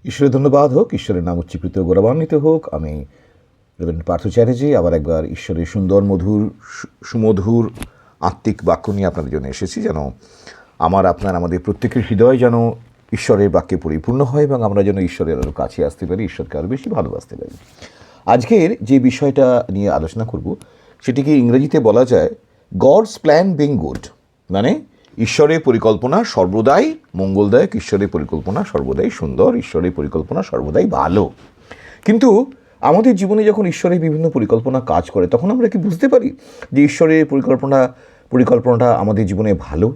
ঈশ্বরের ধন্যবাদ হোক, ঈশ্বরের নাম উচ্চীকৃত গৌরবান্বিত হোক। আমি রেভারেন্ড পার্থ চ্যাটার্জি আবার একবার ঈশ্বরের সুন্দর সুমধুর আত্মিক বাক্য নিয়ে আপনাদের জন্য এসেছি, যেন আমাদের প্রত্যেকের হৃদয় যেন ঈশ্বরের বাক্যে পরিপূর্ণ হয় এবং আমরা যেন ঈশ্বরের আরও কাছে আসতে পারি, ঈশ্বরকে আরও বেশি ভালোবাসতে পারি। আজকের যে বিষয়টা নিয়ে আলোচনা করব সেটিকে ইংরেজিতে বলা যায় গডস প্ল্যান বিং গুড, মানে ঈশ্বরের পরিকল্পনা সর্বদাই মঙ্গলদায়ক, ঈশ্বরের পরিকল্পনা সর্বদাই সুন্দর, ঈশ্বরের পরিকল্পনা সর্বদাই ভালো। কিন্তু আমাদের জীবনে যখন ঈশ্বরের বিভিন্ন পরিকল্পনা কাজ করে তখন আমরা কি বুঝতে পারি যে ঈশ্বরের পরিকল্পনাটা আমাদের জীবনে ভালো?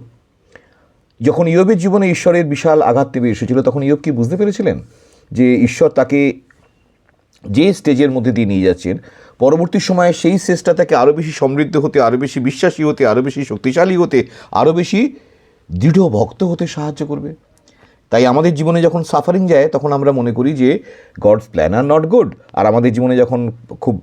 যখন ইয়োবের জীবনে ঈশ্বরের বিশাল আঘাত নেমে এসেছিল তখন ইয়োব কি বুঝতে পেরেছিলেন যে ঈশ্বর তাকে যে স্টেজের মধ্যে দিয়ে নিয়ে যাচ্ছেন পরবর্তী সময়ে সেই স্টেজটা তাকে আরও বেশি সমৃদ্ধ হতে, আরও বেশি বিশ্বাসী হতে, আরও বেশি শক্তিশালী হতে, আরও বেশি দৃঢ় ভক্ত হতে সাহায্য করবে? তাই আমাদের জীবনে যখন সাফারিং যায় তখন আমরা মনে করি যে God's plan are not good, আর আমাদের জীবনে যখন খুব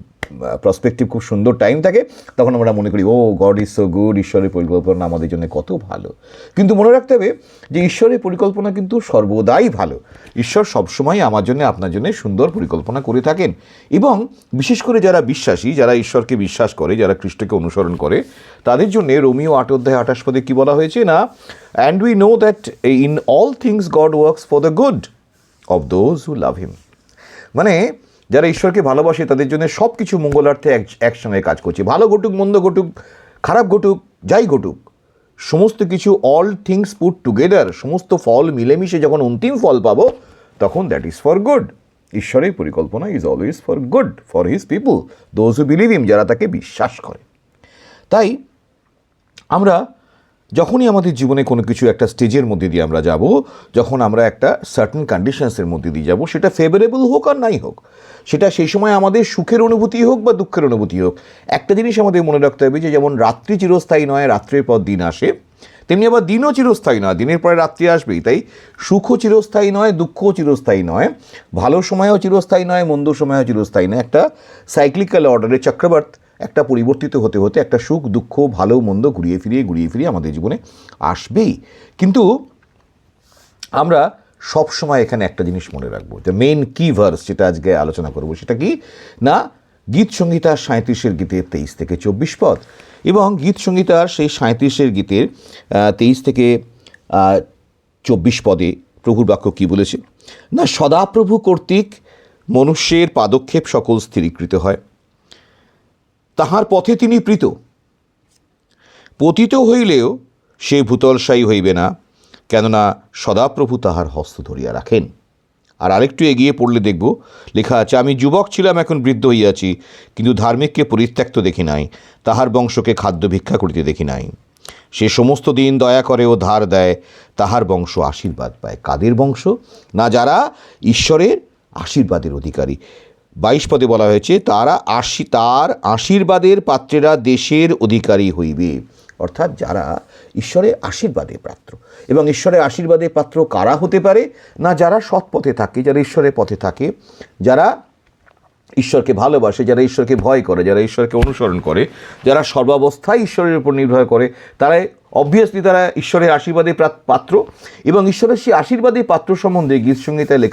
প্রসপেক্টিভ খুব সুন্দর টাইম থাকে তখন আমরা মনে করি ও গড ইজ সো গুড, ঈশ্বরের পরিকল্পনা আমাদের জন্য কত ভালো। কিন্তু মনে রাখতে হবে যে ঈশ্বরের পরিকল্পনা কিন্তু সর্বদাই ভালো। ঈশ্বর সবসময় আমার জন্য আপনার জন্য সুন্দর পরিকল্পনা করে থাকেন, এবং বিশেষ করে যারা বিশ্বাসী, যারা ঈশ্বরকে বিশ্বাস করে, যারা খ্রিস্টকে অনুসরণ করে, তাদের জন্য রোমিও 8:28 কী বলা হয়েছে না, and we know that in all things God works for the good of those who love him, মানে যারা ঈশ্বরকে ভালোবাসে তাদের জন্য সব কিছু মঙ্গলার্থে একসঙ্গে কাজ করছে। ভালো ঘটুক, মন্দ ঘটুক, খারাপ ঘটুক, যাই ঘটুক, সমস্ত কিছু অল থিংস পুট টুগেদার, সমস্ত ফল মিলেমিশে যখন অন্তিম ফল পাবো তখন দ্যাট ইজ ফর গুড। ঈশ্বরের পরিকল্পনা is always for good for his people, those who believe him, যারা তাকে বিশ্বাস করে। তাই আমরা যখনই আমাদের জীবনে কোনো কিছু একটা স্টেজের মধ্যে দিয়ে আমরা যাব, যখন আমরা একটা সার্টেন কন্ডিশনসের মধ্যে দিয়ে যাব, সেটা ফেভারেবল হোক আর নাই হোক, সেটা সেই সময় আমাদের সুখের অনুভূতি হোক বা দুঃখের অনুভূতি হোক, একটা জিনিস আমাদের মনে রাখতে হবে যে যেমন রাত্রি চিরস্থায়ী নয়, রাত্রের পর দিন আসে, তেমনি আবার দিনও চিরস্থায়ী নয়, দিনের পরে রাত্রি আসবেই। তাই সুখও চিরস্থায়ী নয়, দুঃখও চিরস্থায়ী নয়, ভালো সময়ও চিরস্থায়ী নয়, মন্দ সময়ও চিরস্থায়ী নয়। একটা সাইক্লিক্যাল অর্ডারের চক্রবাত একটা পরিবর্তিত হতে হতে একটা সুখ দুঃখ ভালো মন্দ ঘুরিয়ে ফিরিয়ে আমাদের জীবনে আসবেই। কিন্তু আমরা সব সময় এখানে একটা জিনিস মনে রাখবো, যে মেইন কি ভার্স যেটা আজকে আলোচনা করব সেটা কি না, গীত সংহিতার 37 গীতের 23 থেকে 24 পদ, এবং গীত সংহিতার সেই 37 গীতের 23 থেকে 24 পদে প্রভুর বাক্য কি বলেছে না, সদাপ্রভু কর্তৃক মনুষ্যের পাদক্ষেপ সকল স্থিরীকৃত হয়, তাহার পথে তিনি প্রীত, পতিত হইলেও সে ভূতলসায়ী হইবে না, কেননা সদাপ্রভু তাহার হস্ত ধরিয়া রাখেন। আর আরেকটু এগিয়ে পড়লে দেখব লেখা আছে, আমি যুবক ছিলাম এখন বৃদ্ধ হইয়াছি, কিন্তু ধার্মিককে পরিত্যক্ত দেখি নাই, তাহার বংশকে খাদ্য ভিক্ষা করিতে দেখি নাই। সে সমস্ত দিন দয়া করে ও ধার দেয়, তাহার বংশ আশীর্বাদ পায়। কাদের বংশ না, যারা ঈশ্বরের আশীর্বাদের অধিকারী। 22 পদে বলা হয়েছে, তার আশীর্বাদের পাত্রেরা দেশের অধিকারী হইবে, অর্থাৎ যারা ঈশ্বরের আশীর্বাদের পাত্র। এবং ঈশ্বরের আশীর্বাদের পাত্র কারা হতে পারে না, যারা সৎ পথে থাকে, যারা ঈশ্বরের পথে থাকে, যারা ঈশ্বরকে ভালোবাসে, যারা ঈশ্বরকে ভয় করে, যারা ঈশ্বরকে অনুসরণ করে, যারা সর্বাবস্থায় ঈশ্বরের উপর নির্ভর করে, তারাই অবভিয়াসলি তারা ঈশ্বরের আশীর্বাদের পাত্র। এবং ঈশ্বরের সেই আশীর্বাদের পাত্র সম্বন্ধে গীত সংহিতায়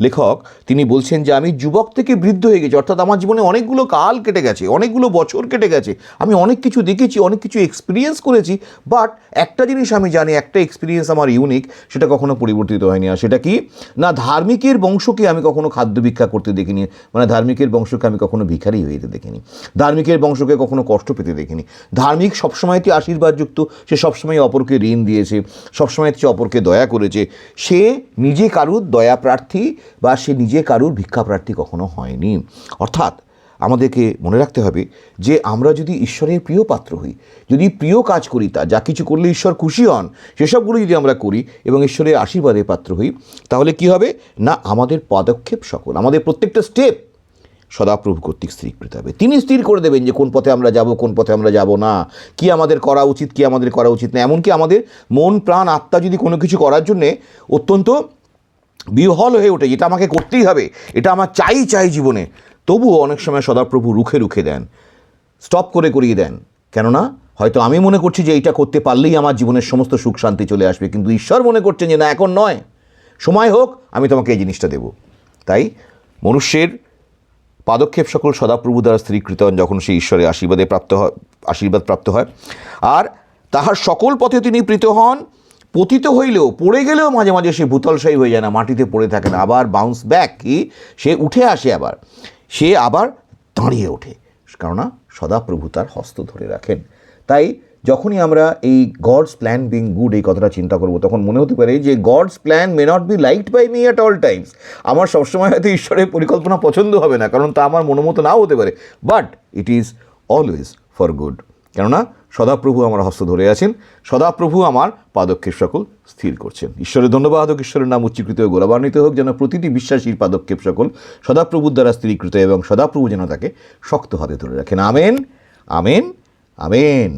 লেখক তিনি বলছেন যে আমি যুবক থেকে বৃদ্ধ হয়ে গেছি, অর্থাৎ আমার জীবনে অনেকগুলো কাল কেটে গেছে, অনেকগুলো বছর কেটে গেছে, আমি অনেক কিছু দেখেছি, অনেক কিছু এক্সপিরিয়েন্স করেছি, বাট একটা জিনিস আমি জানি, একটা এক্সপিরিয়েন্স আমার ইউনিক, সেটা কখনো পরিবর্তিত হয়নি। আর সেটা কি না, ধার্মিকের বংশকে আমি কখনো খাদ্য ভিক্ষা করতে দেখিনি, মানে ধার্মিকের বংশকে আমি কখনো ভিখারি হইতে দেখিনি, ধার্মিকের বংশকে কখনো কষ্ট পেতে দেখিনি। ধার্মিক সবসময়তে আশীর্বাদযুক্ত, সে সবসময় অপরকে ঋণ দিয়েছে, সবসময় সে অপরকে দয়া করেছে, সে নিজে কারুর দয়া প্রার্থী বা সে নিজে কারুর ভিক্ষা প্রার্থী কখনো হয়নি। অর্থাৎ আমাদেরকে মনে রাখতে হবে যে আমরা যদি ঈশ্বরের প্রিয় পাত্র হই, যদি প্রিয় কাজ করি, তা যা কিছু করলে ঈশ্বর খুশি হন সেসবগুলো যদি আমরা করি এবং ঈশ্বরের আশীর্বাদের পাত্র হই, তাহলে কি হবে না, আমাদের পদক্ষেপ সকল, আমাদের প্রত্যেকটা স্টেপ সদাপ্রভু কর্তৃক স্থিরীকৃত হবে। তিনি স্থির করে দেবেন যে কোন পথে আমরা যাব, কোন পথে আমরা যাব না, কি আমাদের করা উচিত, কি আমাদের করা উচিত না। এমনকি আমাদের মন প্রাণ আত্মা যদি কোনো কিছু করার জন্যে অত্যন্ত বিহ্বল হয়ে ওঠে, এটা আমাকে করতেই হবে, এটা আমার চাই জীবনে, তবুও অনেক সময় সদাপ্রভু রুখে দেন, স্টপ করে করিয়ে দেন। কেননা হয়তো আমি মনে করছি যে এইটা করতে পারলেই আমার জীবনের সমস্ত সুখ শান্তি চলে আসবে, কিন্তু ঈশ্বর মনে করছেন যে না, এখন নয়, সময় হোক আমি তোমাকে এই জিনিসটা দেব। তাই মনুষ্যের পাদক্ষেপ সকল সদাপ্রভু দ্বারা স্থিরীকৃত হন যখন সে ঈশ্বরের আশীর্বাদ প্রাপ্ত হয়, আর তাহার সকল পথে তিনি প্রীত হন। পতিত হইলেও, পড়ে গেলেও মাঝে মাঝে সে ভূতলশায়ী হয়ে যায় না, মাটিতে পড়ে থাকে না, আবার বাউন্স ব্যাক, কি সে উঠে আসে, আবার সে আবার দাঁড়িয়ে ওঠে, কেননা সদাপ্রভু তার হস্ত ধরে রাখেন। তাই যখনই আমরা এই গডস প্ল্যান বিং গুড এই কথাটা চিন্তা করব, তখন মনে হতে পারে যে God's plan may not be liked by me at all times. আমার সবসময় হয়তো ঈশ্বরের পরিকল্পনা পছন্দ হবে না, কারণ তা আমার মনোমতো নাও হতে পারে, but it is always for good, কেননা সদাপ্রভু আমার হস্ত ধরে আছেন, সদাপ্রভু আমার পাদক্ষেপ সকল স্থির করছেন। ঈশ্বরের ধন্যবাদ হোক, ঈশ্বরের নাম উচ্চীকৃত ও গৌরবান্বিত হোক, যেন প্রতিটি বিশ্বাসীর পাদক্ষেপ সকল সদাপ্রভুর দ্বারা স্থিরীকৃত এবং সদাপ্রভু যেন তাকে শক্ত হাতে ধরে রাখেন। Amen, amen, amen.